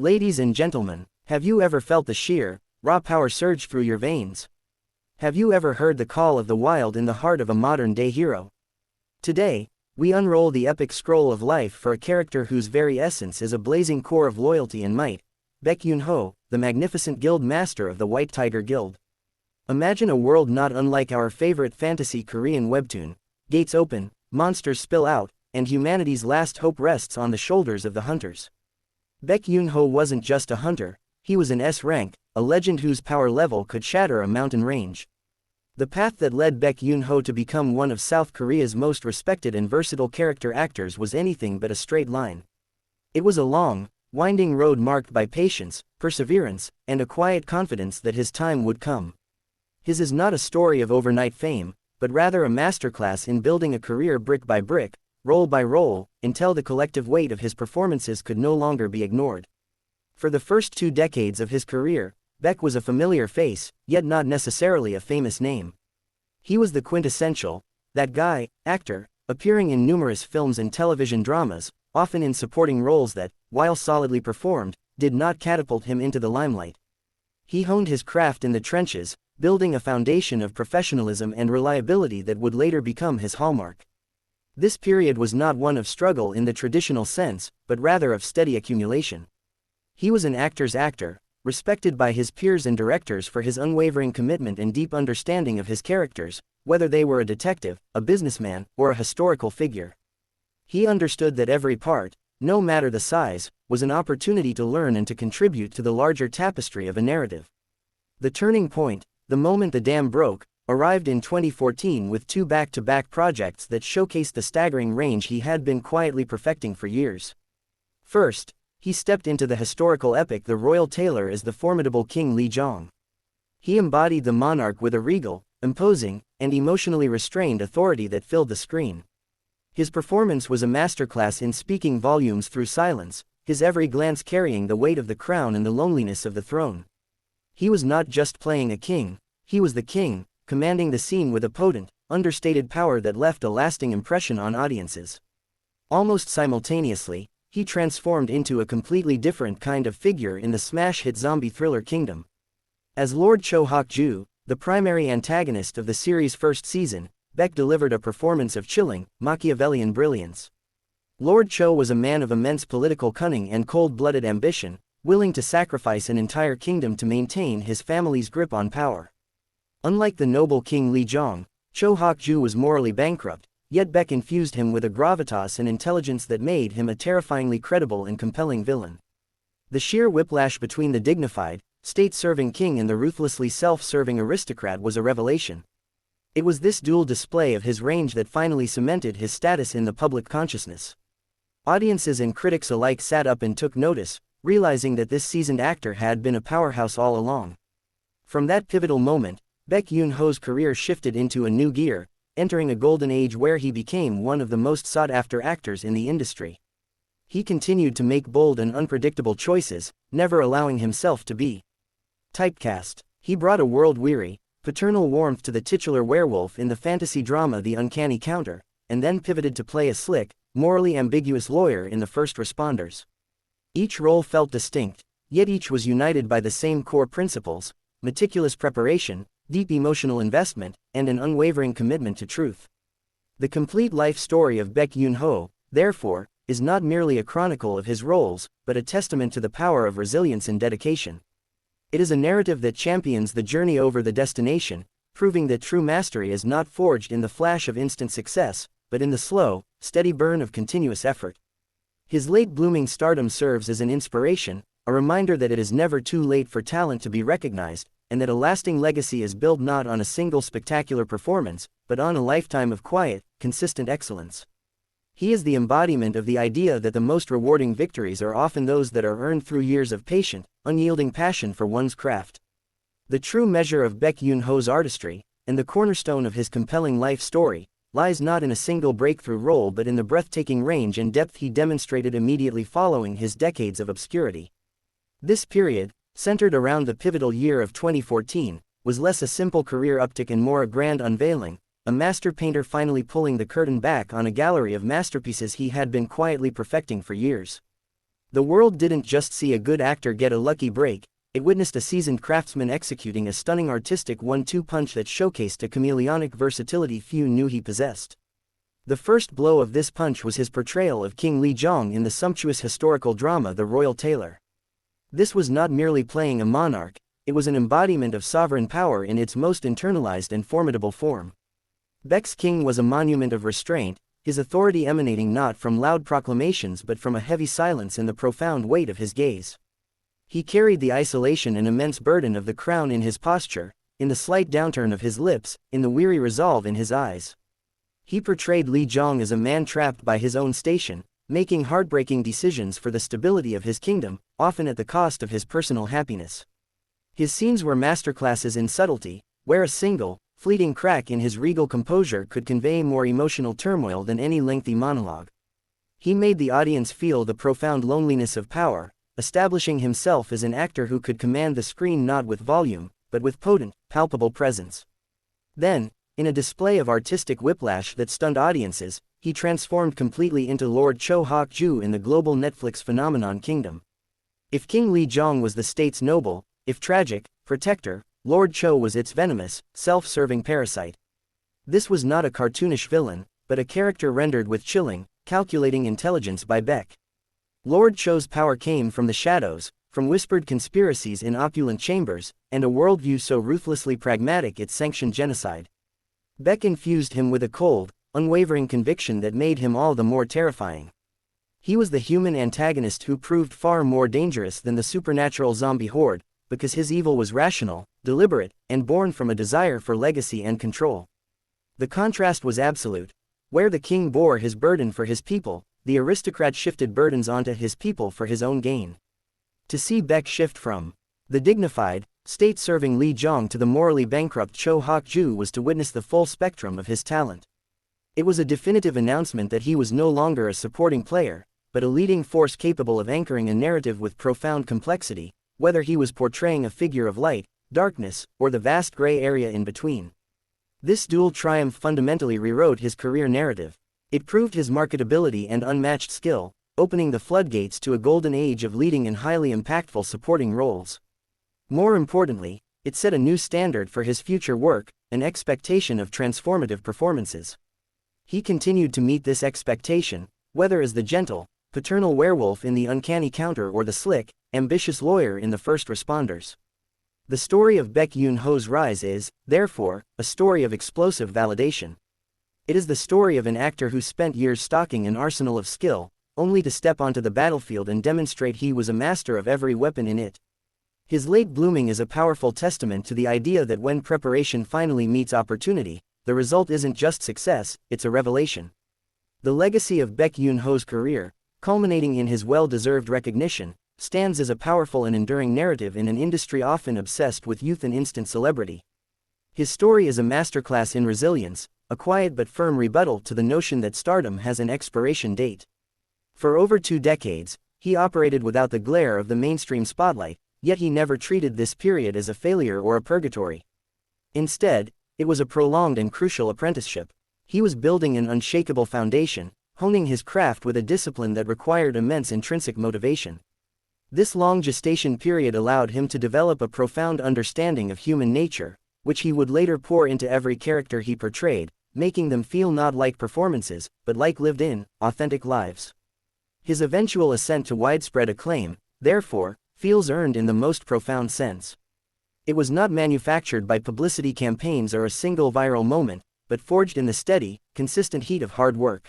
Ladies and gentlemen, have you ever felt the sheer, raw power surge through your veins? Have you ever heard the call of the wild in the heart of a modern-day hero? Today, we unroll the epic scroll of life for a character whose very essence is a blazing core of loyalty and might, Baek Yoon-ho, the magnificent guild master of the White Tiger Guild. Imagine a world not unlike our favorite fantasy Korean webtoon. Gates open, monsters spill out, and humanity's last hope rests on the shoulders of the hunters. Baek Yoon-ho wasn't just a hunter, he was an S-rank, a legend whose power level could shatter a mountain range. The path that led Baek Yoon-ho to become one of South Korea's most respected and versatile character actors was anything but a straight line. It was a long, winding road marked by patience, perseverance, and a quiet confidence that his time would come. His is not a story of overnight fame, but rather a masterclass in building a career brick by brick, role by role, until the collective weight of his performances could no longer be ignored. For the first 2 decades of his career, Baek was a familiar face, yet not necessarily a famous name. He was the quintessential, that guy, actor, appearing in numerous films and television dramas, often in supporting roles that, while solidly performed, did not catapult him into the limelight. He honed his craft in the trenches, building a foundation of professionalism and reliability that would later become his hallmark. This period was not one of struggle in the traditional sense, but rather of steady accumulation. He was an actor's actor, respected by his peers and directors for his unwavering commitment and deep understanding of his characters, whether they were a detective, a businessman, or a historical figure. He understood that every part, no matter the size, was an opportunity to learn and to contribute to the larger tapestry of a narrative. The turning point, the moment the dam broke, arrived in 2014 with 2 back-to-back projects that showcased the staggering range he had been quietly perfecting for years. First, he stepped into the historical epic The Royal Tailor as the formidable King Lee Jong. He embodied the monarch with a regal, imposing, and emotionally restrained authority that filled the screen. His performance was a masterclass in speaking volumes through silence, his every glance carrying the weight of the crown and the loneliness of the throne. He was not just playing a king, he was the king, commanding the scene with a potent, understated power that left a lasting impression on audiences. Almost simultaneously, he transformed into a completely different kind of figure in the smash hit zombie thriller Kingdom. As Lord Cho Hak-ju, the primary antagonist of the series' first season, Baek delivered a performance of chilling, Machiavellian brilliance. Lord Cho was a man of immense political cunning and cold-blooded ambition, willing to sacrifice an entire kingdom to maintain his family's grip on power. Unlike the noble King Lee Jong, Cho Hak-ju was morally bankrupt, yet Baek infused him with a gravitas and intelligence that made him a terrifyingly credible and compelling villain. The sheer whiplash between the dignified, state-serving king and the ruthlessly self-serving aristocrat was a revelation. It was this dual display of his range that finally cemented his status in the public consciousness. Audiences and critics alike sat up and took notice, realizing that this seasoned actor had been a powerhouse all along. From that pivotal moment, Baek Yoon-ho's career shifted into a new gear, entering a golden age where he became one of the most sought-after actors in the industry. He continued to make bold and unpredictable choices, never allowing himself to be typecast. He brought a world-weary, paternal warmth to the titular werewolf in the fantasy drama The Uncanny Counter, and then pivoted to play a slick, morally ambiguous lawyer in The First Responders. Each role felt distinct, yet each was united by the same core principles: meticulous preparation, deep emotional investment, and an unwavering commitment to truth. The complete life story of Baek Yoon-ho, therefore, is not merely a chronicle of his roles, but a testament to the power of resilience and dedication. It is a narrative that champions the journey over the destination, proving that true mastery is not forged in the flash of instant success, but in the slow, steady burn of continuous effort. His late-blooming stardom serves as an inspiration, a reminder that it is never too late for talent to be recognized, and that a lasting legacy is built not on a single spectacular performance, but on a lifetime of quiet, consistent excellence. He is the embodiment of the idea that the most rewarding victories are often those that are earned through years of patient, unyielding passion for one's craft. The true measure of Baek Yoon-ho's artistry, and the cornerstone of his compelling life story, lies not in a single breakthrough role but in the breathtaking range and depth he demonstrated immediately following his decades of obscurity. This period, centered around the pivotal year of 2014, was less a simple career uptick and more a grand unveiling, a master painter finally pulling the curtain back on a gallery of masterpieces he had been quietly perfecting for years. The world didn't just see a good actor get a lucky break, it witnessed a seasoned craftsman executing a stunning artistic one-two punch that showcased a chameleonic versatility few knew he possessed. The first blow of this punch was his portrayal of King Lee Jong in the sumptuous historical drama The Royal Tailor. This was not merely playing a monarch, it was an embodiment of sovereign power in its most internalized and formidable form. Baek's king was a monument of restraint, his authority emanating not from loud proclamations but from a heavy silence and the profound weight of his gaze. He carried the isolation and immense burden of the crown in his posture, in the slight downturn of his lips, in the weary resolve in his eyes. He portrayed Lee Jong as a man trapped by his own station, making heartbreaking decisions for the stability of his kingdom, often at the cost of his personal happiness. His scenes were masterclasses in subtlety, where a single, fleeting crack in his regal composure could convey more emotional turmoil than any lengthy monologue. He made the audience feel the profound loneliness of power, establishing himself as an actor who could command the screen not with volume, but with potent, palpable presence. Then, in a display of artistic whiplash that stunned audiences, he transformed completely into Lord Cho Hak-ju in the global Netflix phenomenon Kingdom. If King Lee Jong was the state's noble, if tragic, protector, Lord Cho was its venomous, self-serving parasite. This was not a cartoonish villain, but a character rendered with chilling, calculating intelligence by Baek. Lord Cho's power came from the shadows, from whispered conspiracies in opulent chambers, and a worldview so ruthlessly pragmatic it sanctioned genocide. Baek infused him with a cold, unwavering conviction that made him all the more terrifying. He was the human antagonist who proved far more dangerous than the supernatural zombie horde, because his evil was rational, deliberate, and born from a desire for legacy and control. The contrast was absolute. Where the king bore his burden for his people, the aristocrat shifted burdens onto his people for his own gain. To see Baek shift from the dignified, state-serving Lee Jong to the morally bankrupt Cho Hak-ju was to witness the full spectrum of his talent. It was a definitive announcement that he was no longer a supporting player, but a leading force capable of anchoring a narrative with profound complexity, whether he was portraying a figure of light, darkness, or the vast gray area in between. This dual triumph fundamentally rewrote his career narrative. It proved his marketability and unmatched skill, opening the floodgates to a golden age of leading in highly impactful supporting roles. More importantly, it set a new standard for his future work, an expectation of transformative performances. He continued to meet this expectation, whether as the gentle, paternal werewolf in the Uncanny Counter or the slick, ambitious lawyer in the First Responders. The story of Baek Yoon-ho's rise is, therefore, a story of explosive validation. It is the story of an actor who spent years stocking an arsenal of skill, only to step onto the battlefield and demonstrate he was a master of every weapon in it. His late blooming is a powerful testament to the idea that when preparation finally meets opportunity, the result isn't just success, it's a revelation. The legacy of Baek Yoon-ho's career, culminating in his well-deserved recognition, stands as a powerful and enduring narrative in an industry often obsessed with youth and instant celebrity. His story is a masterclass in resilience, a quiet but firm rebuttal to the notion that stardom has an expiration date. For over 2 decades, he operated without the glare of the mainstream spotlight, yet he never treated this period as a failure or a purgatory. Instead, it was a prolonged and crucial apprenticeship. He was building an unshakable foundation, honing his craft with a discipline that required immense intrinsic motivation. This long gestation period allowed him to develop a profound understanding of human nature, which he would later pour into every character he portrayed, making them feel not like performances, but like lived-in, authentic lives. His eventual ascent to widespread acclaim, therefore, feels earned in the most profound sense. It was not manufactured by publicity campaigns or a single viral moment, but forged in the steady, consistent heat of hard work.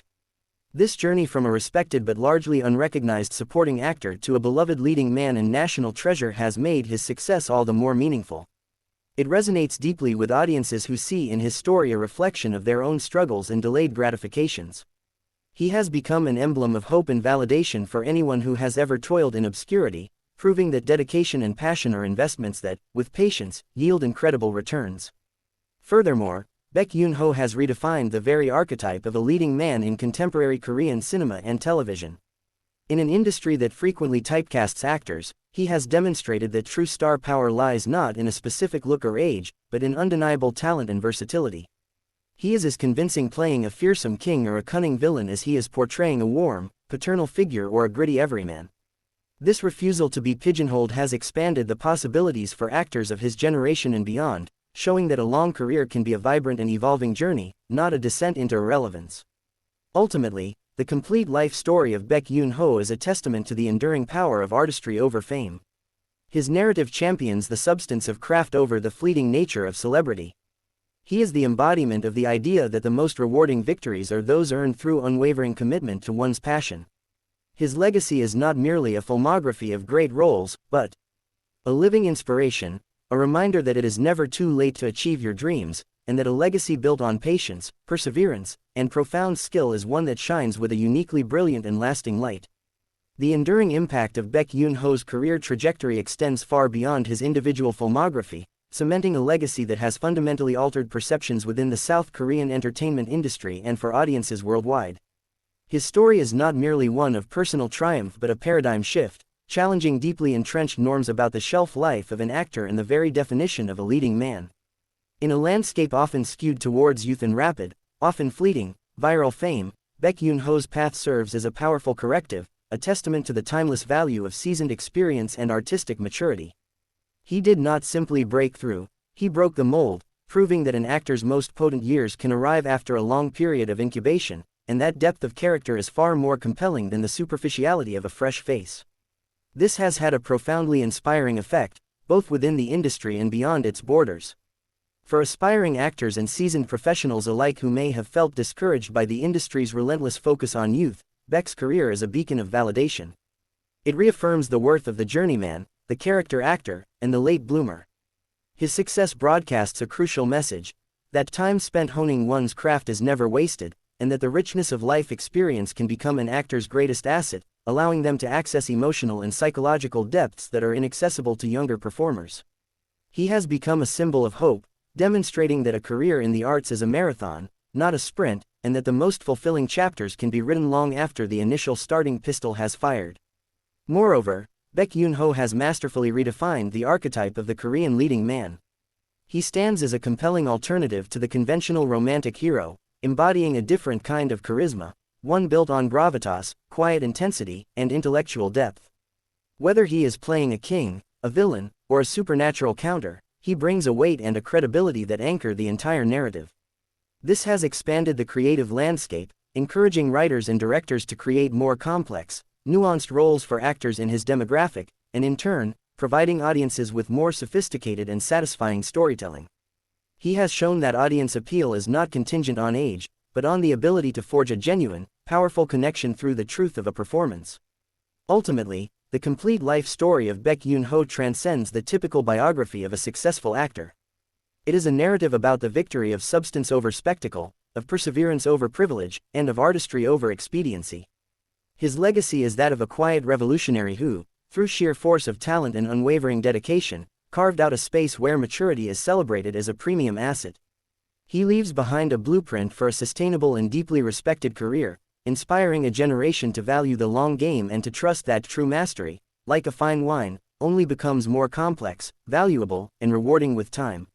This journey from a respected but largely unrecognized supporting actor to a beloved leading man and national treasure has made his success all the more meaningful. It resonates deeply with audiences who see in his story a reflection of their own struggles and delayed gratifications. He has become an emblem of hope and validation for anyone who has ever toiled in obscurity, proving that dedication and passion are investments that, with patience, yield incredible returns. Furthermore, Baek Yoon-ho has redefined the very archetype of a leading man in contemporary Korean cinema and television. In an industry that frequently typecasts actors, he has demonstrated that true star power lies not in a specific look or age, but in undeniable talent and versatility. He is as convincing playing a fearsome king or a cunning villain as he is portraying a warm, paternal figure or a gritty everyman. This refusal to be pigeonholed has expanded the possibilities for actors of his generation and beyond, showing that a long career can be a vibrant and evolving journey, not a descent into irrelevance. Ultimately, the complete life story of Baek Yoon-ho is a testament to the enduring power of artistry over fame. His narrative champions the substance of craft over the fleeting nature of celebrity. He is the embodiment of the idea that the most rewarding victories are those earned through unwavering commitment to one's passion. His legacy is not merely a filmography of great roles, but a living inspiration, a reminder that it is never too late to achieve your dreams, and that a legacy built on patience, perseverance, and profound skill is one that shines with a uniquely brilliant and lasting light. The enduring impact of Baek Yoon-ho's career trajectory extends far beyond his individual filmography, cementing a legacy that has fundamentally altered perceptions within the South Korean entertainment industry and for audiences worldwide. His story is not merely one of personal triumph but a paradigm shift, challenging deeply entrenched norms about the shelf life of an actor and the very definition of a leading man. In a landscape often skewed towards youth and rapid, often fleeting, viral fame, Baek Yoon-ho's path serves as a powerful corrective, a testament to the timeless value of seasoned experience and artistic maturity. He did not simply break through, he broke the mold, proving that an actor's most potent years can arrive after a long period of incubation, and that depth of character is far more compelling than the superficiality of a fresh face. This has had a profoundly inspiring effect, both within the industry and beyond its borders. For aspiring actors and seasoned professionals alike who may have felt discouraged by the industry's relentless focus on youth, Baek's career is a beacon of validation. It reaffirms the worth of the journeyman, the character actor, and the late bloomer. His success broadcasts a crucial message, that time spent honing one's craft is never wasted, and that the richness of life experience can become an actor's greatest asset, allowing them to access emotional and psychological depths that are inaccessible to younger performers. He has become a symbol of hope, demonstrating that a career in the arts is a marathon, not a sprint, and that the most fulfilling chapters can be written long after the initial starting pistol has fired. Moreover, Baek Yoon-ho has masterfully redefined the archetype of the Korean leading man. He stands as a compelling alternative to the conventional romantic hero, embodying a different kind of charisma, one built on gravitas, quiet intensity, and intellectual depth. Whether he is playing a king, a villain, or a supernatural counter, he brings a weight and a credibility that anchor the entire narrative. This has expanded the creative landscape, encouraging writers and directors to create more complex, nuanced roles for actors in his demographic, and in turn, providing audiences with more sophisticated and satisfying storytelling. He has shown that audience appeal is not contingent on age, but on the ability to forge a genuine, powerful connection through the truth of a performance. Ultimately, the complete life story of Baek Yoon-ho transcends the typical biography of a successful actor. It is a narrative about the victory of substance over spectacle, of perseverance over privilege, and of artistry over expediency. His legacy is that of a quiet revolutionary who, through sheer force of talent and unwavering dedication, carved out a space where maturity is celebrated as a premium asset. He leaves behind a blueprint for a sustainable and deeply respected career, inspiring a generation to value the long game and to trust that true mastery, like a fine wine, only becomes more complex, valuable, and rewarding with time.